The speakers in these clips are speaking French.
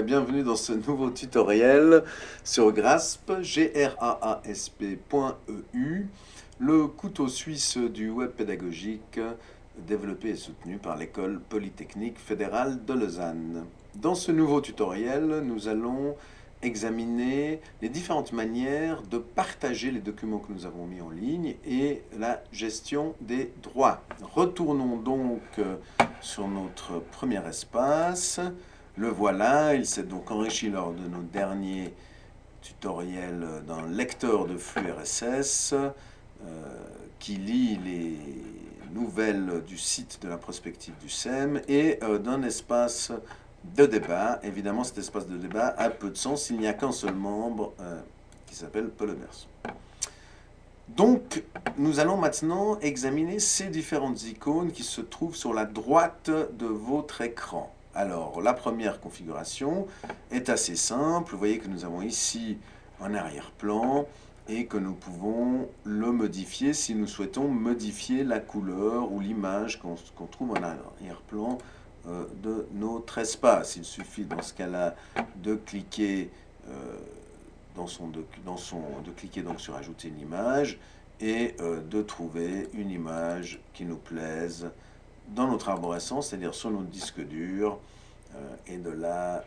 bienvenue dans ce nouveau tutoriel sur Grasp, Grasp.eu, le couteau suisse du web pédagogique développé et soutenu par l'École Polytechnique Fédérale de Lausanne. Dans ce nouveau tutoriel, nous allons examiner les différentes manières de partager les documents que nous avons mis en ligne et la gestion des droits. Retournons donc sur notre premier espace. Le voilà, il s'est donc enrichi lors de nos derniers tutoriels d'un lecteur de flux RSS qui lit les nouvelles du site de la prospective du SEM et d'un espace de débat. Évidemment, cet espace de débat a peu de sens s'il n'y a qu'un seul membre qui s'appelle Paul Emerson. Donc, nous allons maintenant examiner ces différentes icônes qui se trouvent sur la droite de votre écran. Alors, la première configuration est assez simple. Vous voyez que nous avons ici un arrière-plan et que nous pouvons le modifier si nous souhaitons modifier la couleur ou l'image qu'on trouve en arrière-plan de notre espace. Il suffit dans ce cas-là de cliquer de cliquer donc sur ajouter une image et de trouver une image qui nous plaise dans notre arborescence, c'est-à-dire sur notre disque dur, et de la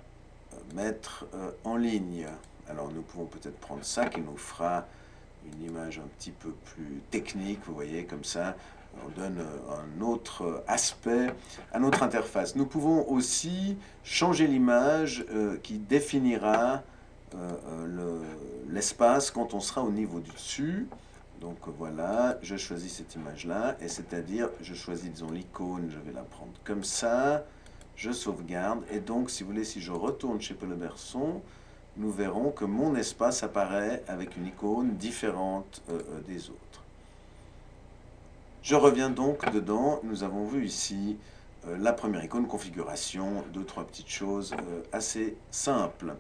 mettre en ligne. Alors nous pouvons peut-être prendre ça qui nous fera une image un petit peu plus technique, vous voyez, comme ça, on donne un autre aspect à notre interface. Nous pouvons aussi changer l'image qui définira l'espace quand on sera au niveau du dessus. Donc voilà, je choisis cette image-là, et c'est-à-dire, je choisis, disons, l'icône, je vais la prendre comme ça, je sauvegarde, et donc, si vous voulez, si je retourne chez Paul Emerson, nous verrons que mon espace apparaît avec une icône différente des autres. Je reviens donc dedans, nous avons vu ici la première icône, configuration, deux, trois petites choses assez simples.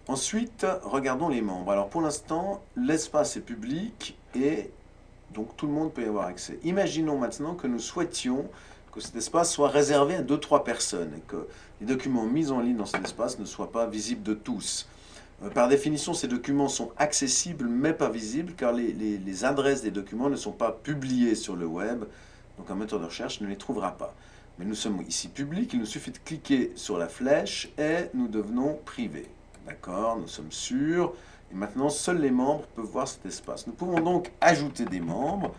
Ensuite, regardons les membres. Alors pour l'instant, l'espace est public et donc tout le monde peut y avoir accès. Imaginons maintenant que nous souhaitions que cet espace soit réservé à 2-3 personnes et que les documents mis en ligne dans cet espace ne soient pas visibles de tous. Par définition, ces documents sont accessibles mais pas visibles car les adresses des documents ne sont pas publiées sur le web, donc un moteur de recherche ne les trouvera pas. Mais nous sommes ici publics, il nous suffit de cliquer sur la flèche et nous devenons privés. D'accord, nous sommes sûrs. Et maintenant, seuls les membres peuvent voir cet espace. Nous pouvons donc ajouter des membres.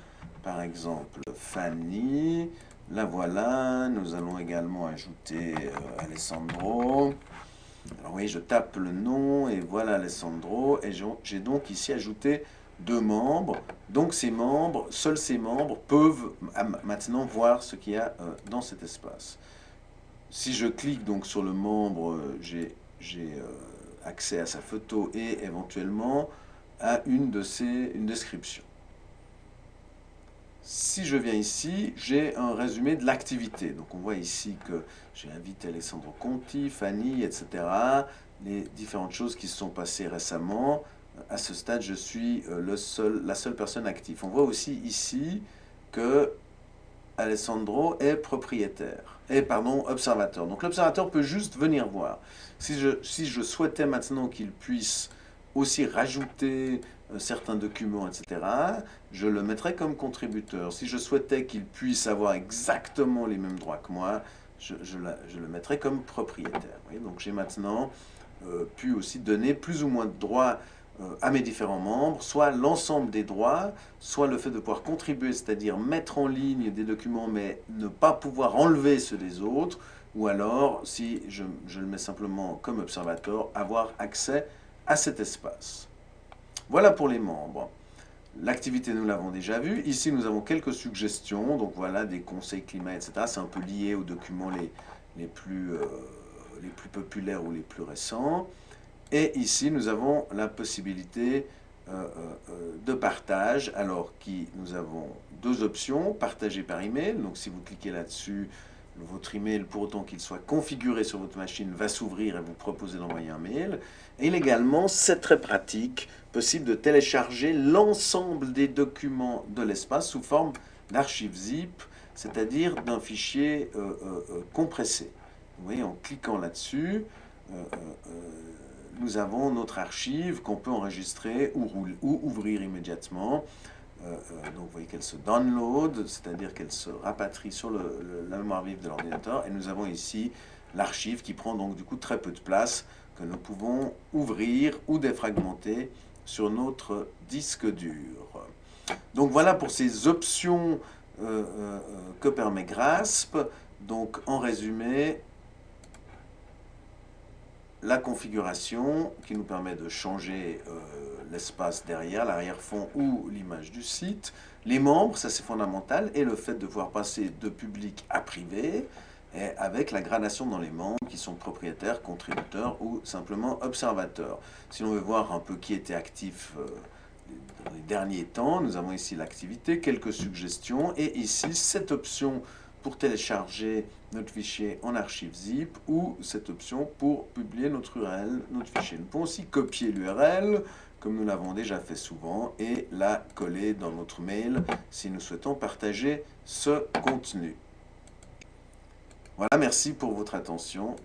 Par exemple, Fanny. La voilà. Nous allons également ajouter Alessandro. Alors oui, je tape le nom et voilà Alessandro. Et j'ai donc ici ajouté 2 membres. Donc ces membres, seuls ces membres peuvent maintenant voir ce qu'il y a dans cet espace. Si je clique donc sur le membre, j'ai accès à sa photo et éventuellement à une description. Si je viens ici, j'ai un résumé de l'activité. Donc on voit ici que j'ai invité Alessandro Conti, Fanny, etc. Les différentes choses qui se sont passées récemment. À ce stade, je suis la seule personne active. On voit aussi ici que Alessandro est propriétaire, observateur. Donc l'observateur peut juste venir voir. Si je souhaitais maintenant qu'il puisse aussi rajouter certains documents, etc., je le mettrais comme contributeur. Si je souhaitais qu'il puisse avoir exactement les mêmes droits que moi, je le mettrais comme propriétaire. Vous voyez, donc j'ai maintenant pu aussi donner plus ou moins de droits à mes différents membres, soit l'ensemble des droits, soit le fait de pouvoir contribuer, c'est-à-dire mettre en ligne des documents mais ne pas pouvoir enlever ceux des autres, ou alors, si je le mets simplement comme observateur, avoir accès à cet espace. Voilà pour les membres. L'activité, nous l'avons déjà vue. Ici, nous avons quelques suggestions, donc voilà, des conseils climat, etc. C'est un peu lié aux documents les plus populaires ou les plus récents. Et ici, nous avons la possibilité de partage. Alors, nous avons 2 options, partager par email. Donc, si vous cliquez là-dessus, votre email, pour autant qu'il soit configuré sur votre machine, va s'ouvrir et vous proposer d'envoyer un mail. Et également, c'est très pratique, possible de télécharger l'ensemble des documents de l'espace sous forme d'archive zip, c'est-à-dire d'un fichier compressé. Vous voyez, en cliquant là-dessus, nous avons notre archive qu'on peut enregistrer ou ouvrir immédiatement. Donc vous voyez qu'elle se download, c'est-à-dire qu'elle se rapatrie sur la mémoire vive de l'ordinateur. Et nous avons ici l'archive qui prend donc du coup très peu de place, que nous pouvons ouvrir ou défragmenter sur notre disque dur. Donc voilà pour ces options que permet Grasp. Donc en résumé, la configuration qui nous permet de changer l'espace derrière, l'arrière-fond ou l'image du site. Les membres, ça c'est fondamental, et le fait de pouvoir passer de public à privé, et avec la gradation dans les membres qui sont propriétaires, contributeurs ou simplement observateurs. Si l'on veut voir un peu qui était actif dans les derniers temps, nous avons ici l'activité, quelques suggestions, et ici cette option pour télécharger notre fichier en archive zip ou cette option pour publier notre URL, notre fichier. Nous pouvons aussi copier l'URL, comme nous l'avons déjà fait souvent, et la coller dans notre mail si nous souhaitons partager ce contenu. Voilà, merci pour votre attention.